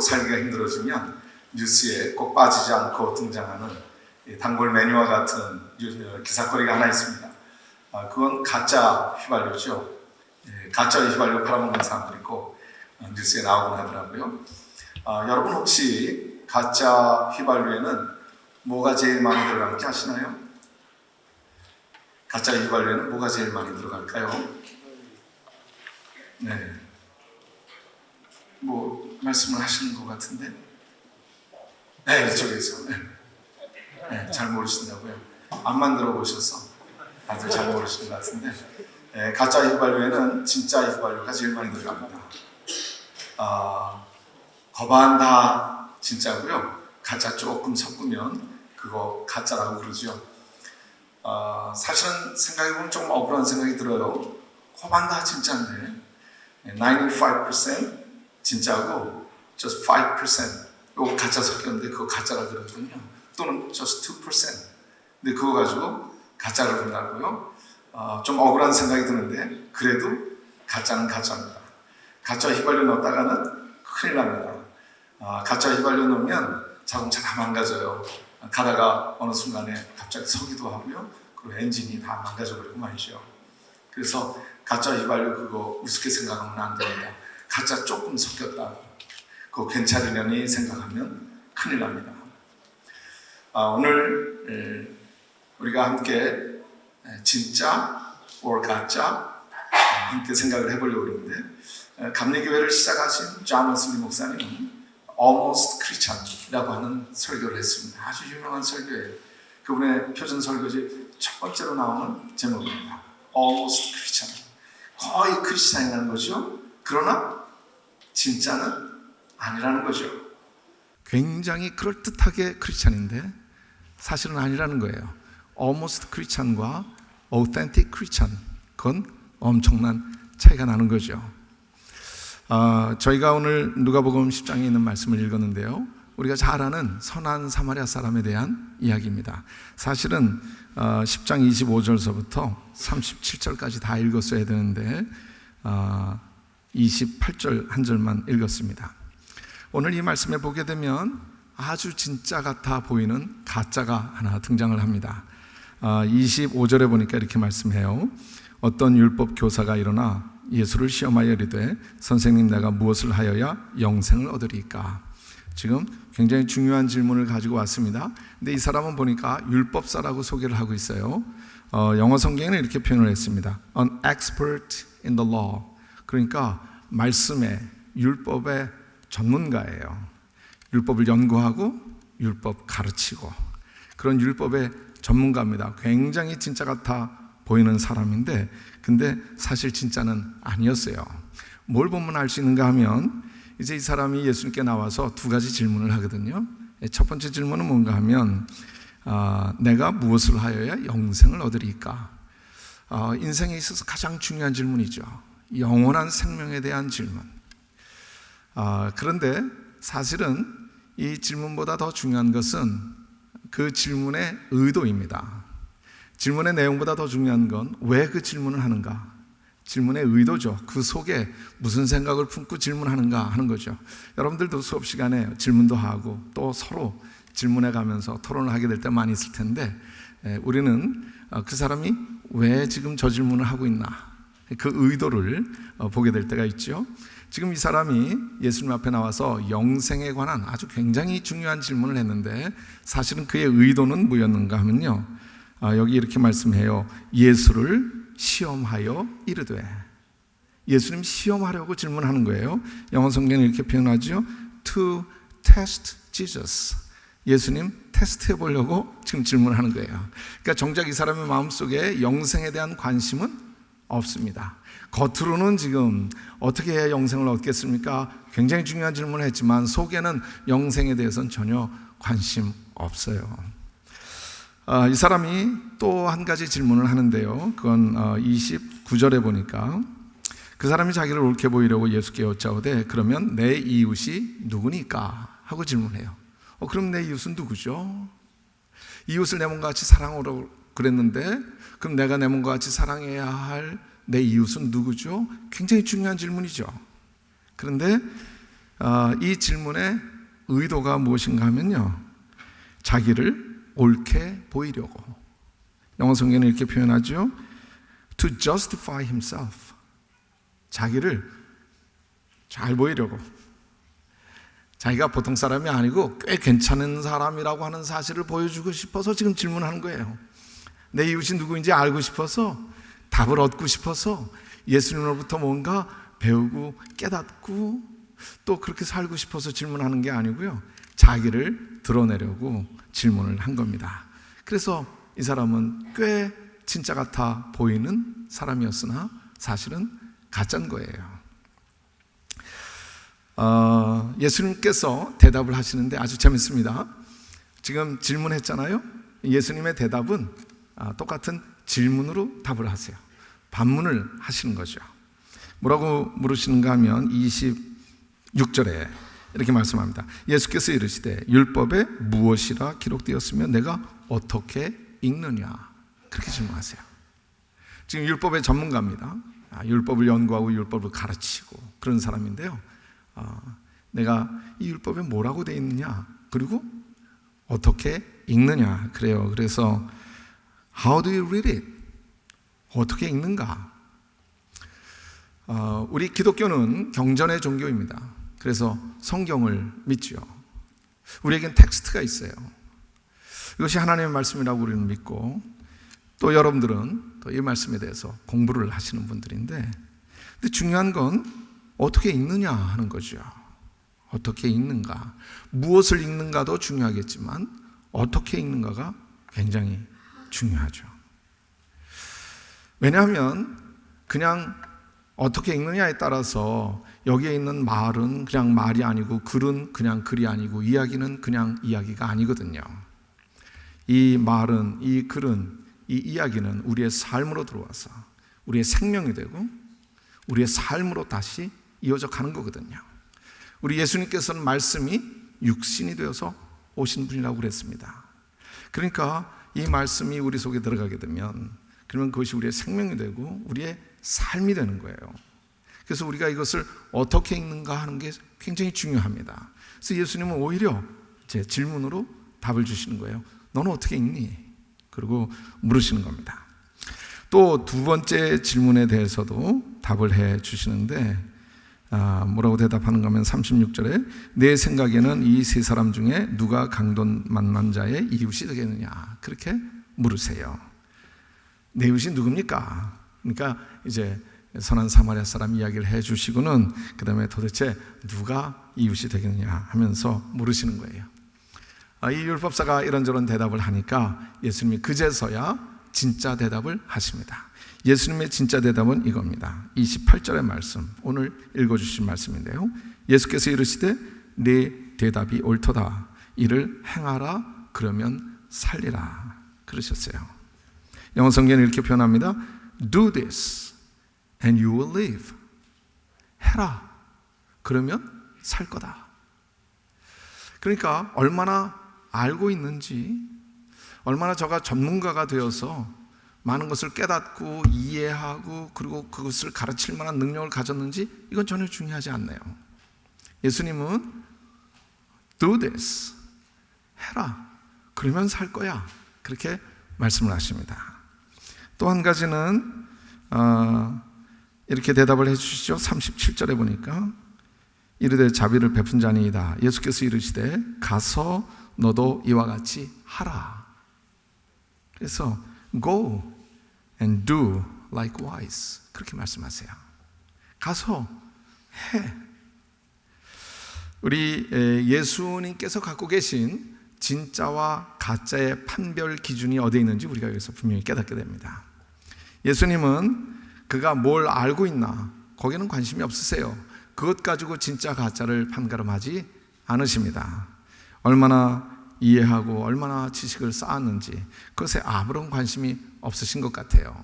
살기가 힘들어지면 뉴스에 꼭 빠지지 않고 등장하는 단골 메뉴와 같은 기사거리가 하나 있습니다. 그건 가짜 휘발유죠. 가짜 휘발유 팔아먹는 사람들이 꼭 뉴스에 나오곤 하더라고요. 여러분 혹시 가짜 휘발유에는 뭐가 제일 많이 들어갈지 아시나요? 가짜 휘발유에는 뭐가 제일 많이 들어갈까요? 네, 뭐 말씀을 하시는 것 같은데, 네, 이쪽에서 네, 잘 모르신다고요? 안 만들어 보셔서 다들 잘 모르시는 것 같은데, 가짜 휘발유에는 진짜 휘발유가 제일 많이 들어갑니다. 거반 다 진짜고요. 가짜 조금 섞으면 그거 가짜라고 그러죠. 사실은 생각해보면 조금 억울한 생각이 들어요. 거반 다 진짜인데 95% 진짜고 just 5% 요거 가짜 섞였는데 그거 가짜라 그러거든요. 또는 just 2% 근데 그거 가지고 가짜를 그런다고요. 좀 억울한 생각이 드는데 그래도 가짜는 가짜입니다. 가짜 휘발유 넣었다가는 큰일 납니다. 가짜 휘발유 넣으면 자동차 다 망가져요. 가다가 어느 순간에 갑자기 서기도 하고요. 그리고 엔진이 다 망가져버리고 말이죠. 그래서 가짜 휘발유 그거 우습게 생각하면 안 됩니다. 가짜 조금 섞였다. 그거 괜찮으려니 생각하면 큰일 납니다. 오늘 우리가 함께 진짜 or 가짜 함께 생각을 해보려고 그러는데 감리교회를 시작하신 존 웨슬리 목사님은 Almost Christian이라고 하는 설교를 했습니다. 아주 유명한 설교예요. 그분의 표준 설교지 첫 번째로 나오는 제목입니다. Almost Christian. 거의 크리스찬이라는 거죠. 그러나 진짜는 아니라는 거죠. 굉장히 그럴듯하게 크리스찬인데 사실은 아니라는 거예요. Almost Christian과 Authentic Christian, 그건 엄청난 차이가 나는 거죠. 저희가 오늘 누가복음 10장에 있는 말씀을 읽었는데요. 우리가 잘 아는 선한 사마리아 사람에 대한 이야기입니다. 사실은 10장 25절서부터 37절까지 다 읽었어야 되는데 28절 한 절만 읽었습니다. 오늘 이 말씀에 보게 되면 아주 진짜 같아 보이는 가짜가 하나 등장을 합니다. 25절에 보니까 이렇게 말씀해요. 어떤 율법 교사가 일어나 예수를 시험하여 이르되 선생님 내가 무엇을 하여야 영생을 얻으리까? 지금 굉장히 중요한 질문을 가지고 왔습니다. 근데 이 사람은 보니까 율법사라고 소개를 하고 있어요. 영어 성경에는 이렇게 표현을 했습니다. An expert in the law. 그러니까 말씀의 율법의 전문가예요. 율법을 연구하고 율법 가르치고 그런 율법의 전문가입니다. 굉장히 진짜 같아 보이는 사람인데 근데 사실 진짜는 아니었어요. 뭘 보면 알 수 있는가 하면 이제 이 사람이 예수님께 나와서 두 가지 질문을 하거든요. 첫 번째 질문은 뭔가 하면 내가 무엇을 하여야 영생을 얻으리까? 인생에 있어서 가장 중요한 질문이죠. 영원한 생명에 대한 질문. 그런데 사실은 이 질문보다 더 중요한 것은 그 질문의 의도입니다. 질문의 내용보다 더 중요한 건 왜 그 질문을 하는가? 질문의 의도죠. 그 속에 무슨 생각을 품고 질문하는가 하는 거죠. 여러분들도 수업 시간에 질문도 하고 또 서로 질문해 가면서 토론을 하게 될 때 많이 있을 텐데 우리는 그 사람이 왜 지금 저 질문을 하고 있나 그 의도를 보게 될 때가 있죠. 지금 이 사람이 예수님 앞에 나와서 영생에 관한 아주 굉장히 중요한 질문을 했는데 사실은 그의 의도는 뭐였는가 하면요. 여기 이렇게 말씀해요. 예수를 시험하여 이르되. 예수님 시험하려고 질문하는 거예요. 영어 성경은 이렇게 표현하죠. To test Jesus. 예수님 테스트해 보려고 지금 질문하는 거예요. 그러니까 정작 이 사람의 마음속에 영생에 대한 관심은 없습니다. 겉으로는 지금 어떻게 해야 영생을 얻겠습니까? 굉장히 중요한 질문을 했지만 속에는 영생에 대해서는 전혀 관심 없어요. 이 사람이 또 한 가지 질문을 하는데요. 그건 29절에 보니까 그 사람이 자기를 옳게 보이려고 예수께 여짜오되 그러면 내 이웃이 누구니까? 하고 질문해요. 그럼 내 이웃은 누구죠? 이웃을 내 몸과 같이 사랑하라고 그랬는데 그럼 내가 내 몸과 같이 사랑해야 할 내 이웃은 누구죠? 굉장히 중요한 질문이죠. 그런데 이 질문의 의도가 무엇인가 하면요, 자기를 옳게 보이려고. 영어 성경은 이렇게 표현하죠. To justify himself. 자기를 잘 보이려고. 자기가 보통 사람이 아니고 꽤 괜찮은 사람이라고 하는 사실을 보여주고 싶어서 지금 질문하는 거예요. 내 이웃이 누구인지 알고 싶어서, 답을 얻고 싶어서 예수님으로부터 뭔가 배우고 깨닫고 또 그렇게 살고 싶어서 질문하는 게 아니고요, 자기를 드러내려고 질문을 한 겁니다. 그래서 이 사람은 꽤 진짜 같아 보이는 사람이었으나 사실은 가짜인 거예요. 예수님께서 대답을 하시는데 아주 재밌습니다. 지금 질문했잖아요. 예수님의 대답은 똑같은 질문으로 답을 하세요. 반문을 하시는 거죠. 뭐라고 물으시는가 하면 26절에 이렇게 말씀합니다. 예수께서 이르시되 율법에 무엇이라 기록되었으며 내가 어떻게 읽느냐, 그렇게 질문하세요. 지금 율법의 전문가입니다. 율법을 연구하고 율법을 가르치고 그런 사람인데요, 내가 이 율법에 뭐라고 되어 있느냐, 그리고 어떻게 읽느냐 그래요. 그래서 How do you read it? 어떻게 읽는가? 우리 기독교는 경전의 종교입니다. 그래서 성경을 믿죠. 우리에겐 텍스트가 있어요. 이것이 하나님의 말씀이라고 우리는 믿고, 또 여러분들은 또 이 말씀에 대해서 공부를 하시는 분들인데, 근데 중요한 건 어떻게 읽느냐 하는 거죠. 어떻게 읽는가, 무엇을 읽는가도 중요하겠지만 어떻게 읽는가가 굉장히 중요하죠. 왜냐하면 그냥 어떻게 읽느냐에 따라서 여기에 있는 말은 그냥 말이 아니고 글은 그냥 글이 아니고 이야기는 그냥 이야기가 아니거든요. 이 말은, 이 글은, 이 이야기는 우리의 삶으로 들어와서 우리의 생명이 되고 우리의 삶으로 다시 이어져 가는 거거든요. 우리 예수님께서는 말씀이 육신이 되어서 오신 분이라고 그랬습니다. 그러니까 이 말씀이 우리 속에 들어가게 되면, 그러면 그것이 우리의 생명이 되고 우리의 삶이 되는 거예요. 그래서 우리가 이것을 어떻게 읽는가 하는 게 굉장히 중요합니다. 그래서 예수님은 오히려 제 질문으로 답을 주시는 거예요. 너는 어떻게 읽니? 그리고 물으시는 겁니다. 또 두 번째 질문에 대해서도 답을 해 주시는데, 뭐라고 대답하는가 하면 36절에 내 생각에는 이 세 사람 중에 누가 강돈 만난 자의 이웃이 되겠느냐, 그렇게 물으세요. 내 이웃이 누굽니까? 그러니까 이제 선한 사마리아 사람 이야기를 해 주시고는 그 다음에 도대체 누가 이웃이 되겠느냐 하면서 물으시는 거예요. 이 율법사가 이런저런 대답을 하니까 예수님이 그제서야 진짜 대답을 하십니다. 예수님의 진짜 대답은 이겁니다. 28절의 말씀, 오늘 읽어주신 말씀인데요, 예수께서 이르시되 네 대답이 옳도다. 이를 행하라. 그러면 살리라. 그러셨어요. 영어 성경은 이렇게 표현합니다. Do this and you will live. 해라. 그러면 살 거다. 그러니까 얼마나 알고 있는지, 얼마나 저가 전문가가 되어서 많은 것을 깨닫고 이해하고 그리고 그것을 가르칠 만한 능력을 가졌는지 이건 전혀 중요하지 않네요. 예수님은 Do this, 해라. 그러면 살 거야. 그렇게 말씀을 하십니다. 또 한 가지는 이렇게 대답을 해주시죠. 37절에 보니까 이르되 자비를 베푼 자니이다. 예수께서 이르시되 가서 너도 이와 같이 하라. 그래서 Go and do likewise. 그렇게 말씀하세요. 가서 해. 우리 예수님께서 갖고 계신 진짜와 가짜의 판별 기준이 어디에 있는지 우리가 여기서 분명히 깨닫게 됩니다. 예수님은 그가 뭘 알고 있나 거기는 관심이 없으세요. 그것 가지고 진짜 가짜를 판가름하지 않으십니다. 얼마나 이해하고 얼마나 지식을 쌓았는지 그것에 아무런 관심이 없으신 것 같아요.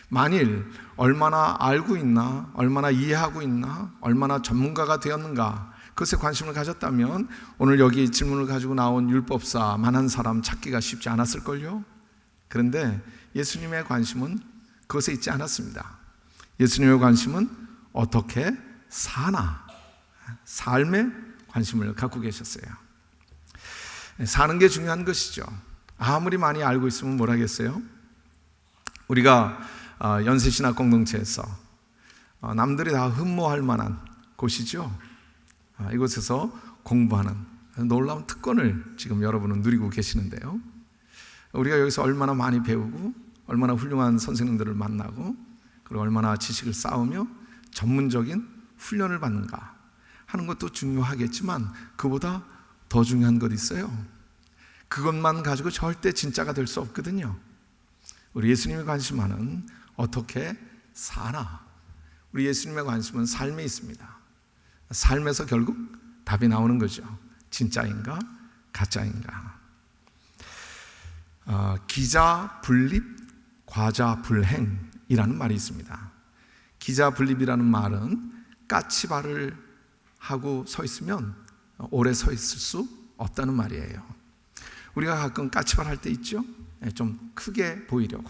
만일 얼마나 알고 있나, 얼마나 이해하고 있나, 얼마나 전문가가 되었는가 그것에 관심을 가졌다면 오늘 여기 질문을 가지고 나온 율법사 만한 사람 찾기가 쉽지 않았을걸요. 그런데 예수님의 관심은 그것에 있지 않았습니다. 예수님의 관심은 어떻게 사나, 삶에 관심을 갖고 계셨어요. 사는 게 중요한 것이죠. 아무리 많이 알고 있으면 뭘 하겠어요? 우리가 연세신학 공동체에서 남들이 다 흠모할 만한 곳이죠. 이곳에서 공부하는 놀라운 특권을 지금 여러분은 누리고 계시는데요. 우리가 여기서 얼마나 많이 배우고 얼마나 훌륭한 선생님들을 만나고 그리고 얼마나 지식을 쌓으며 전문적인 훈련을 받는가 하는 것도 중요하겠지만 그보다 더 중요한 것 있어요. 그것만 가지고 절대 진짜가 될 수 없거든요. 우리 예수님이 관심하는 어떻게 사나, 우리 예수님의 관심은 삶에 있습니다. 삶에서 결국 답이 나오는 거죠. 진짜인가 가짜인가. 기자 분립, 과자 불행이라는 말이 있습니다. 기자 분립이라는 말은 까치발을 하고 서 있으면 오래 서 있을 수 없다는 말이에요. 우리가 가끔 까치발 할 때 있죠? 좀 크게 보이려고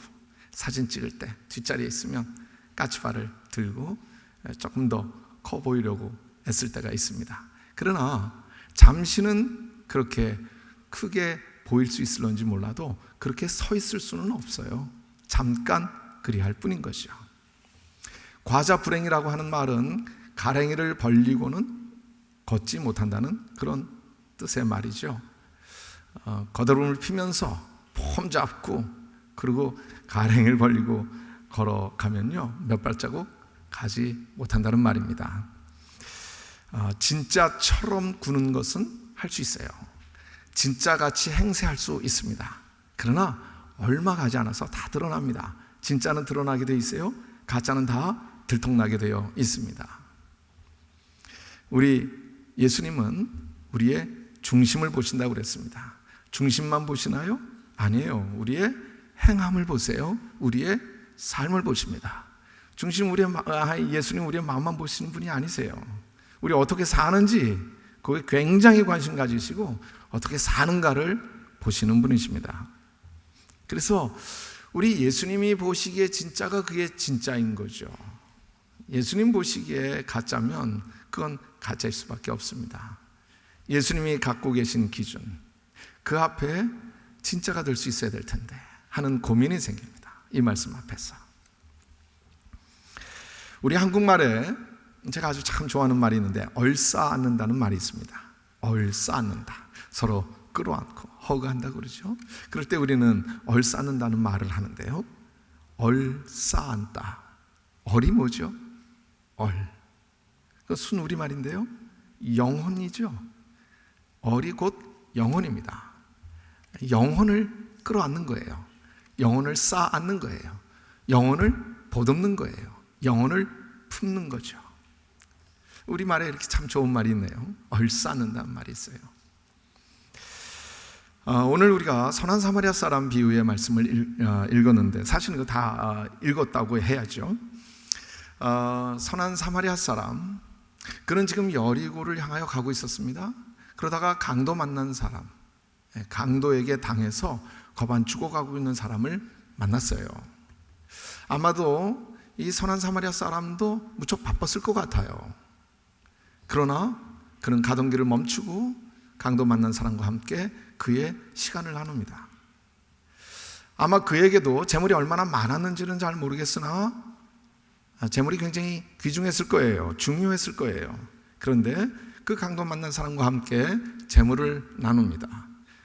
사진 찍을 때 뒷자리에 있으면 까치발을 들고 조금 더 커 보이려고 애쓸 때가 있습니다. 그러나 잠시는 그렇게 크게 보일 수 있을런지 몰라도 그렇게 서 있을 수는 없어요. 잠깐 그리할 뿐인 것이죠. 과자 불행이라고 하는 말은 가랭이를 벌리고는 걷지 못한다는 그런 뜻의 말이죠. 거드름을 피면서 폼 잡고 그리고 가랭이를 벌리고 걸어가면요 몇 발자국 가지 못한다는 말입니다. 진짜처럼 구는 것은 할 수 있어요. 진짜같이 행세할 수 있습니다. 그러나 얼마 가지 않아서 다 드러납니다. 진짜는 드러나게 되어 있어요. 가짜는 다 들통나게 되어 있습니다. 우리 예수님은 우리의 중심을 보신다고 그랬습니다. 중심만 보시나요? 아니에요. 우리의 행함을 보세요. 우리의 삶을 보십니다. 예수님 우리의 마음만 보시는 분이 아니세요. 우리 어떻게 사는지 거기에 굉장히 관심 가지시고 어떻게 사는가를 보시는 분이십니다. 그래서 우리 예수님이 보시기에 진짜가 그게 진짜인 거죠. 예수님 보시기에 가짜면 그건 가짜일 수밖에 없습니다. 예수님이 갖고 계신 기준, 그 앞에 진짜가 될 수 있어야 될 텐데 하는 고민이 생깁니다. 이 말씀 앞에서. 우리 한국말에 제가 아주 참 좋아하는 말이 있는데 얼싸안는다는 말이 있습니다. 얼싸안는다. 서로 끌어안고 허그한다고 그러죠. 그럴 때 우리는 얼싸안는다는 말을 하는데요. 얼싸안다. 얼이 뭐죠? 얼. 그 순우리말인데요. 영혼이죠. 얼이 곧 영혼입니다. 영혼을 끌어안는 거예요. 영혼을 쌓아안는 거예요. 영혼을 보듬는 거예요. 영혼을 품는 거죠. 우리말에 이렇게 참 좋은 말이 있네요. 얼싸안는다는 말이 있어요. 오늘 우리가 선한 사마리아 사람 비유의 말씀을 읽었는데 사실은 이거 다 읽었다고 해야죠. 선한 사마리아 사람, 그는 지금 여리고를 향하여 가고 있었습니다. 그러다가 강도 만난 사람, 강도에게 당해서 겁안 죽어가고 있는 사람을 만났어요. 아마도 이 선한 사마리아 사람도 무척 바빴을 것 같아요. 그러나 그는 가던 길을 멈추고 강도 만난 사람과 함께 그의 시간을 나눕니다. 아마 그에게도 재물이 얼마나 많았는지는 잘 모르겠으나 재물이 굉장히 귀중했을 거예요. 중요했을 거예요. 그런데 그 강도 만난 사람과 함께 재물을 나눕니다.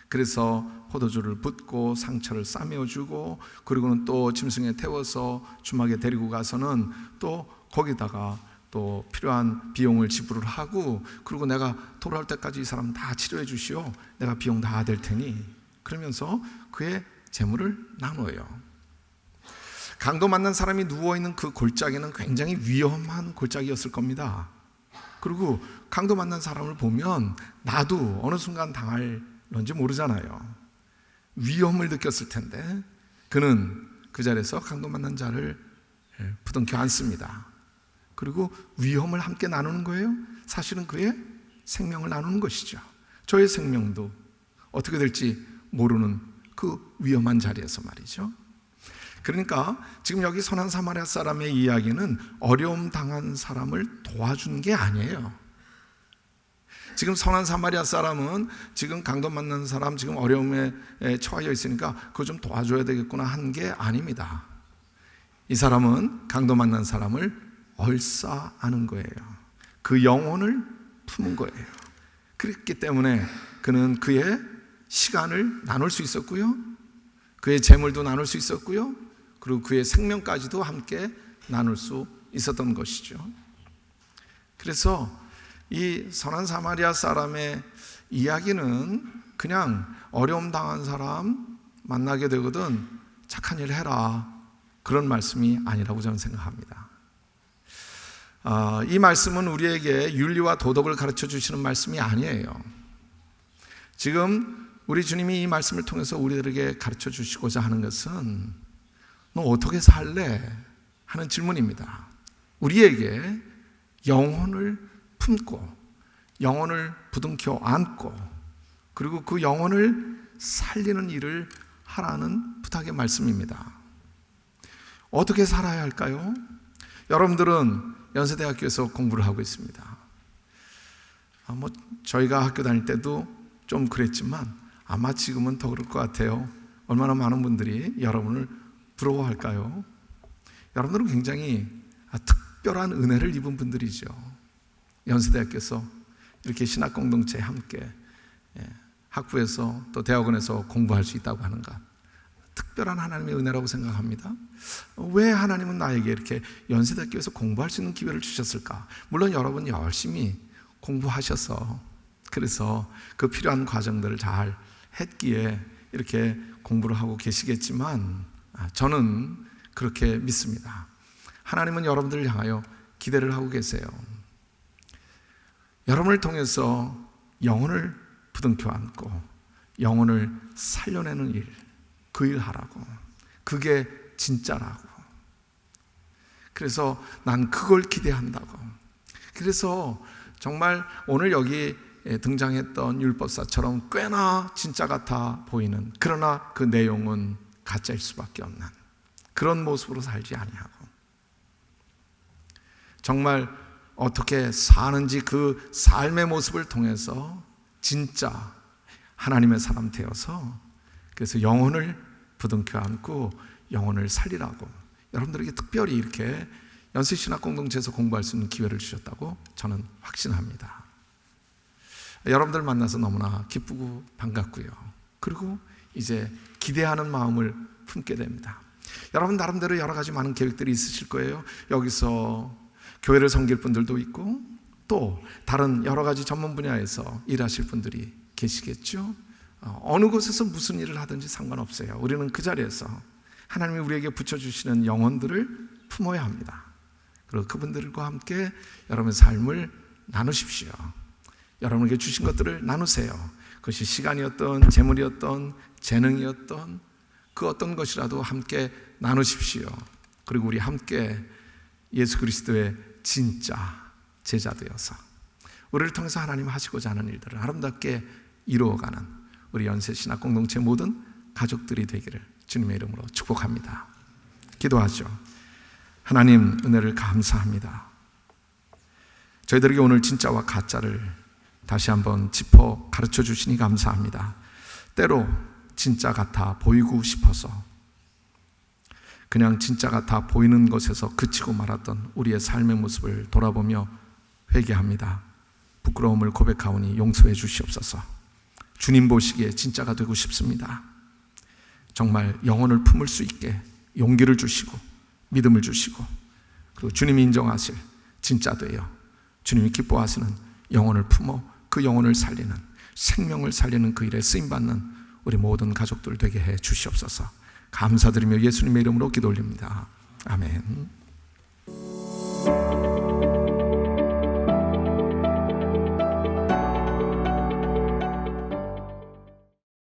그래서 포도주를 붓고 상처를 싸매어주고 그리고는 또 짐승에 태워서 주막에 데리고 가서는 또 거기다가 또 필요한 비용을 지불을 하고 그리고 내가 돌아올 때까지 이 사람 다 치료해 주시오. 내가 비용 다 될 테니 그러면서 그의 재물을 나눠요. 강도 만난 사람이 누워있는 그 골짜기는 굉장히 위험한 골짜기였을 겁니다. 그리고 강도 만난 사람을 보면 나도 어느 순간 당할런지 모르잖아요. 위험을 느꼈을 텐데 그는 그 자리에서 강도 만난 자를 부둥켜 안습니다. 그리고 위험을 함께 나누는 거예요. 사실은 그의 생명을 나누는 것이죠. 저의 생명도 어떻게 될지 모르는 그 위험한 자리에서 말이죠. 그러니까 지금 여기 선한 사마리아 사람의 이야기는 어려움 당한 사람을 도와준 게 아니에요. 지금 선한 사마리아 사람은 지금 강도 만난 사람 지금 어려움에 처하여 있으니까 그거 좀 도와줘야 되겠구나 한 게 아닙니다. 이 사람은 강도 만난 사람을 얼싸 안은 거예요. 그 영혼을 품은 거예요. 그렇기 때문에 그는 그의 시간을 나눌 수 있었고요, 그의 재물도 나눌 수 있었고요, 그리고 그의 생명까지도 함께 나눌 수 있었던 것이죠. 그래서 이 선한 사마리아 사람의 이야기는 그냥 어려움 당한 사람 만나게 되거든 착한 일 해라, 그런 말씀이 아니라고 저는 생각합니다. 이 말씀은 우리에게 윤리와 도덕을 가르쳐 주시는 말씀이 아니에요. 지금 우리 주님이 이 말씀을 통해서 우리들에게 가르쳐 주시고자 하는 것은 너 어떻게 살래? 하는 질문입니다. 우리에게 영혼을 품고 영혼을 부둥켜 안고 그리고 그 영혼을 살리는 일을 하라는 부탁의 말씀입니다. 어떻게 살아야 할까요? 여러분들은 연세대학교에서 공부를 하고 있습니다. 저희가 학교 다닐 때도 좀 그랬지만 아마 지금은 더 그럴 것 같아요. 얼마나 많은 분들이 여러분을 부러워할까요? 여러분들은 굉장히 특별한 은혜를 입은 분들이죠. 연세대학교에서 이렇게 신학공동체에 함께 학부에서 또 대학원에서 공부할 수 있다고 하는 것, 특별한 하나님의 은혜라고 생각합니다. 왜 하나님은 나에게 이렇게 연세대학교에서 공부할 수 있는 기회를 주셨을까? 물론 여러분 열심히 공부하셔서 그래서 그 필요한 과정들을 잘 했기에 이렇게 공부를 하고 계시겠지만 저는 그렇게 믿습니다. 하나님은 여러분들을 향하여 기대를 하고 계세요. 여러분을 통해서 영혼을 부둥켜 안고 영혼을 살려내는 일, 그 일 하라고. 그게 진짜라고. 그래서 난 그걸 기대한다고. 그래서 정말 오늘 여기 등장했던 율법사처럼 꽤나 진짜 같아 보이는, 그러나 그 내용은 가짜일 수밖에 없는 그런 모습으로 살지 아니하고, 정말 어떻게 사는지 그 삶의 모습을 통해서 진짜 하나님의 사람 되어서 그래서 영혼을 부둥켜 안고 영혼을 살리라고 여러분들에게 특별히 이렇게 연세신학공동체에서 공부할 수 있는 기회를 주셨다고 저는 확신합니다. 여러분들 만나서 너무나 기쁘고 반갑고요. 그리고 이제 기대하는 마음을 품게 됩니다. 여러분 나름대로 여러 가지 많은 계획들이 있으실 거예요. 여기서 교회를 섬길 분들도 있고 또 다른 여러 가지 전문 분야에서 일하실 분들이 계시겠죠. 어느 곳에서 무슨 일을 하든지 상관없어요. 우리는 그 자리에서 하나님이 우리에게 붙여주시는 영혼들을 품어야 합니다. 그리고 그분들과 함께 여러분의 삶을 나누십시오. 여러분에게 주신 것들을 나누세요. 그것이 시간이었던, 재물이었던, 재능이었던 그 어떤 것이라도 함께 나누십시오. 그리고 우리 함께 예수 그리스도의 진짜 제자 되어서 우리를 통해서 하나님 하시고자 하는 일들을 아름답게 이루어가는 우리 연세신학 공동체 모든 가족들이 되기를 주님의 이름으로 축복합니다. 기도하죠. 하나님 은혜를 감사합니다. 저희들에게 오늘 진짜와 가짜를 다시 한번 짚어 가르쳐 주시니 감사합니다. 때로 진짜 같아 보이고 싶어서 그냥 진짜 같아 보이는 것에서 그치고 말았던 우리의 삶의 모습을 돌아보며 회개합니다. 부끄러움을 고백하오니 용서해 주시옵소서. 주님 보시기에 진짜가 되고 싶습니다. 정말 영혼을 품을 수 있게 용기를 주시고 믿음을 주시고 그리고 주님이 인정하실 진짜 되어 주님이 기뻐하시는 영혼을 품어 그 영혼을 살리는, 생명을 살리는 그 일에 쓰임받는 우리 모든 가족들 되게 해 주시옵소서. 감사드리며 예수님의 이름으로 기도 올립니다. 아멘.